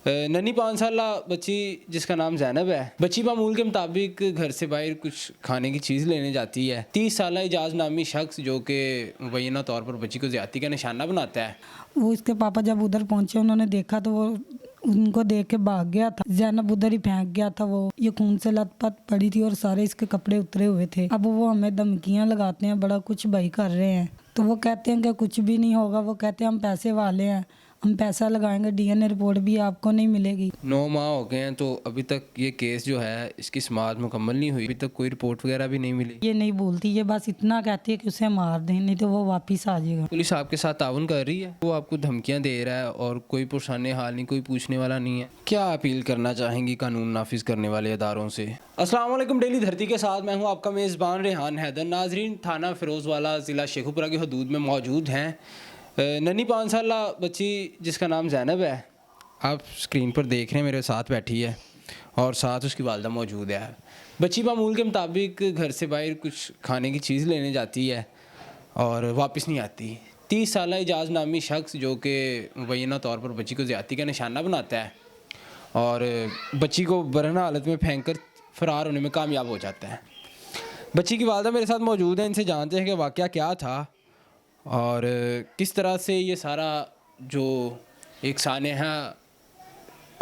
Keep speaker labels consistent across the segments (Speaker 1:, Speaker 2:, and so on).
Speaker 1: नन्ही 5 साला बच्ची जिसका नाम ज़ैनब है, बच्ची मामूल के मुताबिक घर से बाहर कुछ खाने की चीज़ लेने जाती है। 30 साला इजाज़ नामी शख्स जो कि मुबैना तौर पर बच्ची को ज़्यादती का निशाना बनाता है।
Speaker 2: वो इसके पापा जब उधर पहुंचे उन्होंने देखा तो वो उनको देख के भाग गया था। ज़ैनब उधर ही फेंक गया था। वो ये खून से लथपथ पड़ी थी और सारे इसके कपड़े उतरे हुए थे। अब वो हमें धमकियां लगाते हैं, बड़ा कुछ भाई कर रहे हैं। तो वो कहते हैं कि कुछ भी नहीं होगा। वो कहते हैं हम पैसे वाले हैं, हम पैसा लगाएंगे, डीएनए रिपोर्ट भी आपको नहीं मिलेगी।
Speaker 1: 9 माह हो गए हैं तो अभी तक ये केस जो है इसकी समाअत मुकम्मल नहीं हुई, अभी तक कोई रिपोर्ट वगैरह भी नहीं मिली।
Speaker 2: ये नहीं बोलती, ये बस इतना कहती है कि उसे मार दें नहीं तो वो वापिस आ जाएगा।
Speaker 1: पुलिस आपके साथ ताउन कर रही है, वो आपको धमकियां दे रहा है और कोई पुरसाने हाल नहीं, कोई पूछने वाला नहीं है। क्या अपील करना चाहेंगी कानून नाफिज करने वाले अदारों से? अस्सलाम वालेकुम, डेली धरती के साथ मैं हूं आपका मेज़बान रेहान हैदर। नाजरीन, थाना फिरोज़वाला ज़िला शेखुपुरा की हदूद में मौजूद हैं। नन्ही 5 साला बच्ची जिसका नाम ज़ैनब है, आप स्क्रीन पर देख रहे हैं, मेरे साथ बैठी है और साथ उसकी वालदा मौजूद है। बच्ची मामूल के मुताबिक घर से बाहर कुछ खाने की चीज़ लेने जाती है और वापस नहीं आती। 30 साला इजाज़ नामी शख्स जो कि मुबैना तौर पर बच्ची को ज़्यादती का निशाना बनाता है और बच्ची को बरहना हालत में फेंक कर फ़रार होने में कामयाब हो जाता है। बच्ची की वालदा मेरे साथ मौजूद है, इनसे जानते हैं कि वाक़या क्या था और किस तरह से ये सारा जो एक सानहा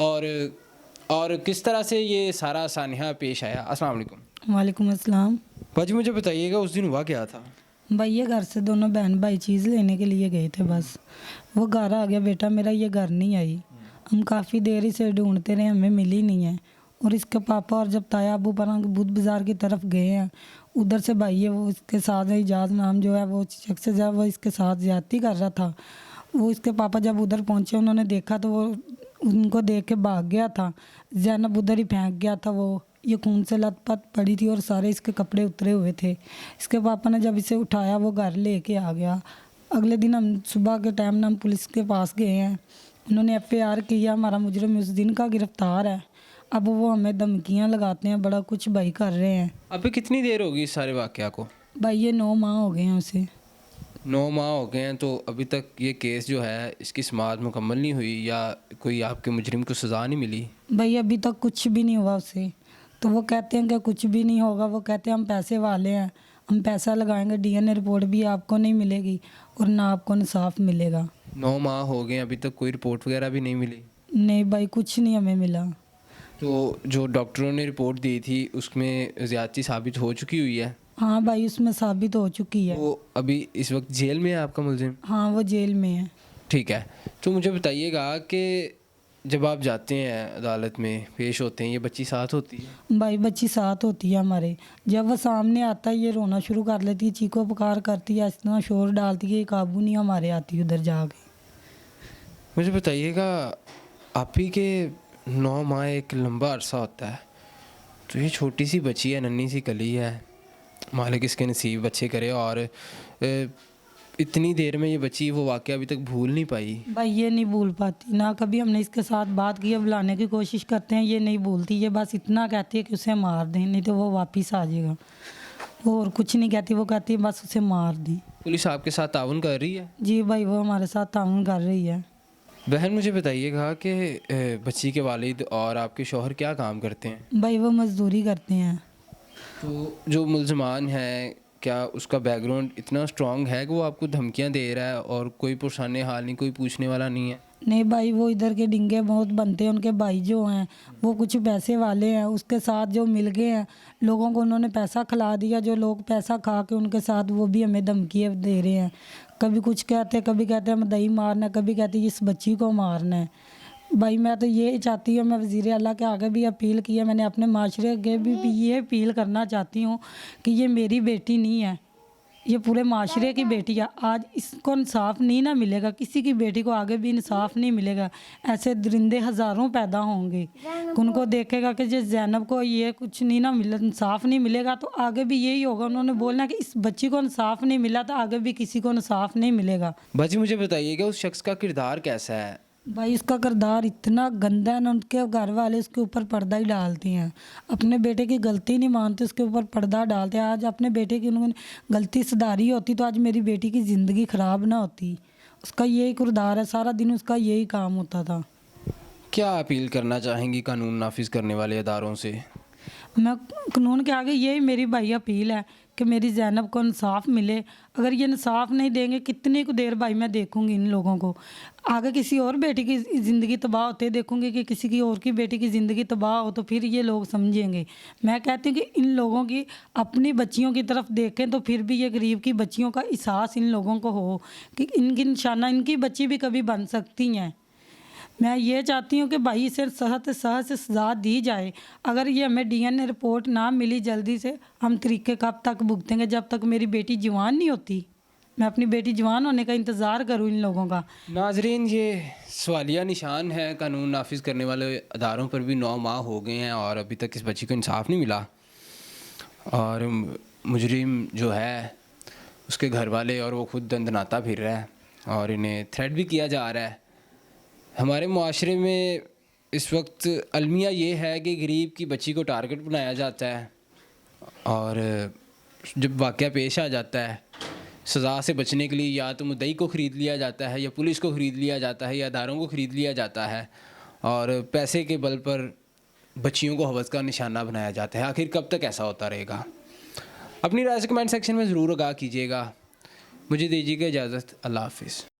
Speaker 1: और किस तरह से ये सारा सानहा पेश आया। अस्सलाम वालेकुम।
Speaker 2: वालेकुम अस्सलाम।
Speaker 1: भाजी मुझे बताइएगा उस दिन हुआ क्या था?
Speaker 2: भाई ये घर से दोनों बहन भाई चीज़ लेने के लिए गए थे। बस वो घर आ गया, बेटा मेरा ये घर नहीं आई। हम काफ़ी देर इसे ढूंढते रहे, हमें मिली नहीं है। और इसके पापा और जब ताया अबू परा बुध बाज़ार की तरफ गए हैं, उधर से भाई है वो इसके साथ है, इजाज़ नाम जो है वो शख्स जब वो इसके साथ ज़्यादती कर रहा था। वो इसके पापा जब उधर पहुंचे उन्होंने देखा तो वो उनको देख के भाग गया था। ज़ैनब उधर ही फेंक गया था। वो ये खून से लथपथ पड़ी थी और सारे इसके कपड़े उतरे हुए थे। इसके पापा ने जब इसे उठाया वो घर लेके आ गया। अगले दिन हम सुबह के टाइम ना हम पुलिस के पास गए हैं, उन्होंने FIR किया, हमारा मुजरिम उस दिन का गिरफ्तार है। अब वो हमें धमकियां लगाते हैं, बड़ा कुछ भाई कर रहे हैं।
Speaker 1: अभी कितनी देर होगी इस सारे वाक़या को?
Speaker 2: भाई ये 9 माह हो गए हैं उसे।
Speaker 1: 9 माह हो गए हैं तो अभी तक ये केस जो है इसकी समाअत मुकम्मल नहीं हुई या कोई आपके मुजरिम को सज़ा नहीं मिली?
Speaker 2: भाई अभी तक कुछ भी नहीं हुआ उसे। तो वो कहते हैं कि कुछ भी नहीं होगा। वो कहते हैं हम पैसे वाले हैं, हम पैसा लगाएंगे, डीएनए रिपोर्ट भी आपको नहीं मिलेगी और ना आपको इंसाफ मिलेगा।
Speaker 1: 9 माह हो गए, अभी तक कोई रिपोर्ट वगैरह भी नहीं मिली?
Speaker 2: नहीं भाई, कुछ नहीं हमें मिला।
Speaker 1: तो जो डॉक्टरों ने रिपोर्ट दी थी उसमें ज़्यादती साबित हो चुकी हुई है?
Speaker 2: हाँ भाई, उसमें साबित हो चुकी है।
Speaker 1: वो अभी इस वक्त जेल में है आपका मुलजिम?
Speaker 2: हाँ, वो जेल में है।
Speaker 1: ठीक है, तो मुझे बताइएगा कि जब आप जाते हैं अदालत में पेश होते हैं, ये बच्ची साथ होती है?
Speaker 2: भाई बच्ची साथ होती है हमारे। जब वो सामने आता है ये रोना शुरू कर लेती है, चीखो पुकार करती है, इतना शोर डालती है, काबू नहीं हमारे आती उधर जाके।
Speaker 1: मुझे बताइएगा, आप ही के 9 माह एक लंबा अरसा होता है, तो ये छोटी सी बच्ची है, नन्ही सी कली है, मालिक इसके नसीब अच्छे करे और इतनी देर में ये बच्ची वो वाक़या अभी तक भूल नहीं पाई।
Speaker 2: भाई ये नहीं भूल पाती ना, कभी हमने इसके साथ बात की, बुलाने की कोशिश करते हैं, ये नहीं भूलती। ये बस इतना कहती है कि उसे मार दें नहीं तो वो वापस आ जाएगा। वो और कुछ नहीं कहती, वो कहती है बस उसे मार दें।
Speaker 1: पुलिस आपके साथ ताउन कर रही है?
Speaker 2: जी भाई, वो हमारे साथ ताउन कर रही है।
Speaker 1: बहन मुझे बताइएगा कि बच्ची के वालिद और आपके शौहर क्या काम करते हैं?
Speaker 2: भाई वो मजदूरी करते हैं।
Speaker 1: तो जो मुल्ज़मान है, क्या उसका बैकग्राउंड इतना स्ट्रॉन्ग है कि वो आपको धमकियां दे रहा है और कोई पुरसाने हाल नहीं, कोई पूछने वाला नहीं है?
Speaker 2: नहीं भाई, वो इधर के डिंगे बहुत बनते हैं। उनके भाई जो हैं वो कुछ पैसे वाले हैं, उसके साथ जो मिल गए हैं लोगों को, उन्होंने पैसा खिला दिया। जो लोग पैसा खा के उनके साथ, वो भी हमें धमकियाँ दे रहे हैं। कभी कुछ कहते हैं, कभी कहते हैं हम दही मारना है, कभी कहते हैं इस बच्ची को मारना है। भाई मैं तो ये चाहती हूँ, मैं वज़ीर आला के आगे भी अपील की है, मैंने अपने माशरे के भी ये अपील करना चाहती हूँ कि ये मेरी बेटी नहीं है, ये पूरे माशरे की बेटी है। आज इसको इंसाफ नहीं ना मिलेगा, किसी की बेटी को आगे भी इंसाफ नहीं मिलेगा। ऐसे दरिंदे हज़ारों पैदा होंगे, उनको देखेगा कि जिस ज़ैनब को ये कुछ नहीं ना मिला, इंसाफ नहीं मिलेगा, तो आगे भी यही होगा। उन्होंने बोलना कि इस बच्ची को इंसाफ नहीं मिला तो आगे भी किसी को इंसाफ नहीं मिलेगा।
Speaker 1: बाजी मुझे बताइएगा उस शख्स का किरदार कैसा है?
Speaker 2: भाई उसका किरदार इतना गंदा है ना, उनके घर वाले उसके ऊपर पर्दा ही डालते हैं। अपने बेटे की गलती नहीं मानते, उसके ऊपर पर्दा डालते हैं। आज अपने बेटे की उन्होंने गलती सुधारी होती तो आज मेरी बेटी की ज़िंदगी ख़राब ना होती। उसका यही किरदार है, सारा दिन उसका यही काम होता था।
Speaker 1: क्या अपील करना चाहेंगी कानून नाफिज करने वाले इदारों से?
Speaker 2: मैं कानून के आगे यही मेरी भाई अपील है कि मेरी ज़ैनब को इंसाफ मिले। अगर ये इंसाफ नहीं देंगे कितनी को देर भाई मैं देखूंगी इन लोगों को। आगे किसी और बेटी की ज़िंदगी तबाह होते देखूंगी कि किसी की और की बेटी की ज़िंदगी तबाह हो, तो फिर ये लोग समझेंगे। मैं कहती हूँ कि इन लोगों की अपनी बच्चियों की तरफ देखें तो फिर भी ये गरीब की बच्चियों का एहसास इन लोगों को हो कि इनकी निशाना इनकी बच्ची भी कभी बन सकती हैं। मैं ये चाहती हूँ कि भाई इसे सख्त से सज़ा दी जाए। अगर ये हमें डीएनए रिपोर्ट ना मिली जल्दी से, हम तरीके कब तक भुगतेंगे? जब तक मेरी बेटी जवान नहीं होती। मैं अपनी बेटी जवान होने का इंतज़ार करूँ इन लोगों का।
Speaker 1: नाजरीन, ये सवालिया निशान है। कानून नाफिज करने वाले अदारों पर भी 9 माह हो गए हैं और अभी तक इस बच्ची को इंसाफ नहीं मिला। और मुजरिम जो है उसके घर वाले और वो खुद दंदनाता फिर रहा है और इन्हें थ्रेट भी किया जा रहा है। हमारे मुआशरे में इस वक्त अलमिया ये है कि गरीब की बच्ची को टारगेट बनाया जाता है और जब वाक़या पेश आ जाता है सज़ा से बचने के लिए या तो मुद्दई को ख़रीद लिया जाता है या पुलिस को ख़रीद लिया जाता है या अदारों को ख़रीद लिया जाता है और पैसे के बल पर बच्चियों को हवस का निशाना बनाया जाता है। आखिर कब तक ऐसा होता रहेगा? अपनी राय से कमेंट सेक्शन में ज़रूर आगाह कीजिएगा। मुझे दीजिएगा इजाज़त। अल्लाह हाफ़िज़।